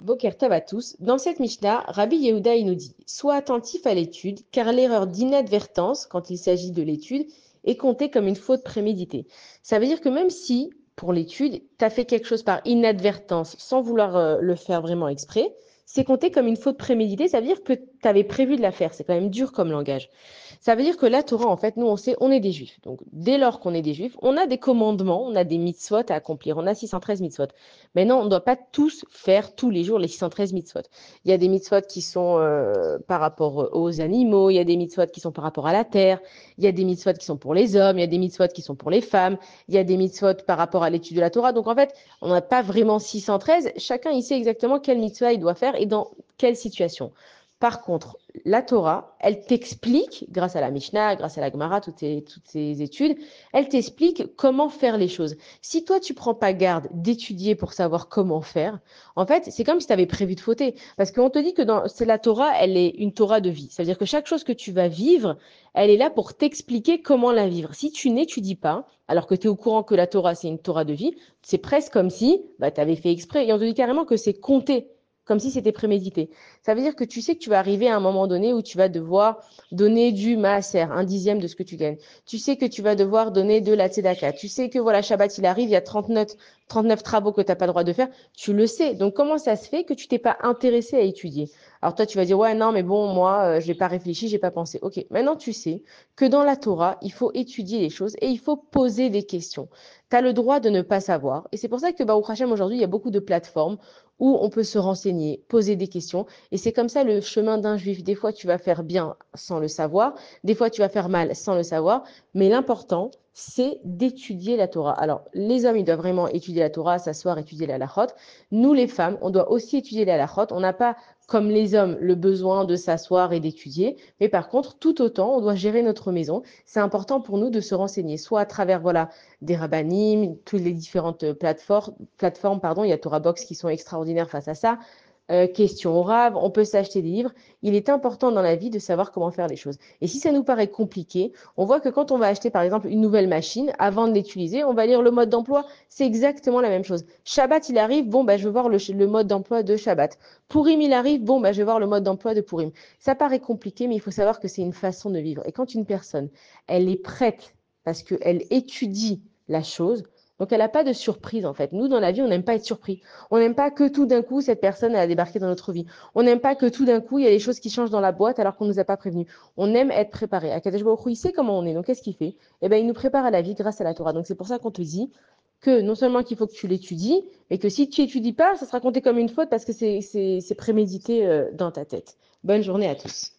Boker Tov à tous. Dans cette Mishnah, Rabbi Yehuda il nous dit: Sois attentif à l'étude, car l'erreur d'inadvertance, quand il s'agit de l'étude, est comptée comme une faute préméditée. Ça veut dire que même si, pour l'étude, tu as fait quelque chose par inadvertance sans vouloir le faire vraiment exprès, c'est compté comme une faute préméditée. Ça veut dire que tu avais prévu de la faire. C'est quand même dur comme langage. Ça veut dire que la Torah, en fait, nous, on sait, on est des juifs. Donc, dès lors qu'on est des juifs, on a des commandements, on a des mitzvot à accomplir. On a 613 mitzvot. Maintenant, on ne doit pas tous faire tous les jours les 613 mitzvot. Il y a des mitzvot qui sont par rapport aux animaux, il y a des mitzvot qui sont par rapport à la terre, il y a des mitzvot qui sont pour les hommes, il y a des mitzvot qui sont pour les femmes, il y a des mitzvot par rapport à l'étude de la Torah. Donc, en fait, on n'a pas vraiment 613. Chacun, il sait exactement quelle mitzvah il doit faire et dans quelle situation. Par contre, la Torah, elle t'explique, grâce à la Mishnah, grâce à la Gemara, toutes ces études, elle t'explique comment faire les choses. Si toi, tu prends pas garde d'étudier pour savoir comment faire, en fait, c'est comme si tu avais prévu de fauter. Parce qu'on te dit que c'est la Torah, elle est une Torah de vie. Ça veut dire que chaque chose que tu vas vivre, elle est là pour t'expliquer comment la vivre. Si tu n'étudies pas, alors que tu es au courant que la Torah, c'est une Torah de vie, c'est presque comme si bah, tu avais fait exprès. Et on te dit carrément que c'est compté, comme si c'était prémédité. Ça veut dire que tu sais que tu vas arriver à un moment donné où tu vas devoir donner du maaser, un dixième de ce que tu gagnes. Tu sais que tu vas devoir donner de la tzedaka. Tu sais que voilà, Shabbat, il arrive, il y a 39 travaux que tu n'as pas le droit de faire. Tu le sais. Donc, comment ça se fait que tu t'es pas intéressé à étudier? Alors, toi, tu vas dire, ouais, non, mais bon, moi, je n'ai pas réfléchi, j'ai pas pensé. OK, maintenant, tu sais que dans la Torah, il faut étudier les choses et il faut poser des questions. Tu as le droit de ne pas savoir. Et c'est pour ça que, Baruch Hashem, aujourd'hui, il y a beaucoup de plateformes où on peut se renseigner, poser des questions. Et c'est comme ça le chemin d'un juif. Des fois, tu vas faire bien sans le savoir. Des fois, tu vas faire mal sans le savoir. Mais l'important, c'est d'étudier la Torah. Alors, les hommes, ils doivent vraiment étudier la Torah, s'asseoir, étudier la halachot. Nous, les femmes, on doit aussi étudier la halachot. On n'a pas, comme les hommes, le besoin de s'asseoir et d'étudier. Mais par contre, tout autant, on doit gérer notre maison. C'est important pour nous de se renseigner, soit à travers, voilà, des rabbinim, toutes les différentes plateformes, pardon, il y a Torah Box qui sont extraordinaires face à ça. Questions au Rav, on peut s'acheter des livres. Il est important dans la vie de savoir comment faire les choses. Et si ça nous paraît compliqué, on voit que quand on va acheter par exemple une nouvelle machine, avant de l'utiliser, on va lire le mode d'emploi. C'est exactement la même chose. Shabbat, il arrive, bon, bah, je veux voir le mode d'emploi de Shabbat. Purim, il arrive, bon, bah, je vais voir le mode d'emploi de Purim. Ça paraît compliqué, mais il faut savoir que c'est une façon de vivre. Et quand une personne, elle est prête parce qu'elle étudie la chose, donc elle n'a pas de surprise en fait. Nous, dans la vie, on n'aime pas être surpris. On n'aime pas que tout d'un coup, cette personne elle a débarqué dans notre vie. On n'aime pas que tout d'un coup, il y a des choses qui changent dans la boîte alors qu'on ne nous a pas prévenus. On aime être préparé. Akadosh Baruch Hu, il sait comment on est. Donc, qu'est-ce qu'il fait? Eh bien, il nous prépare à la vie grâce à la Torah. Donc, c'est pour ça qu'on te dit que non seulement qu'il faut que tu l'étudies, mais que si tu n'étudies pas, ça sera compté comme une faute parce que c'est prémédité dans ta tête. Bonne journée à tous.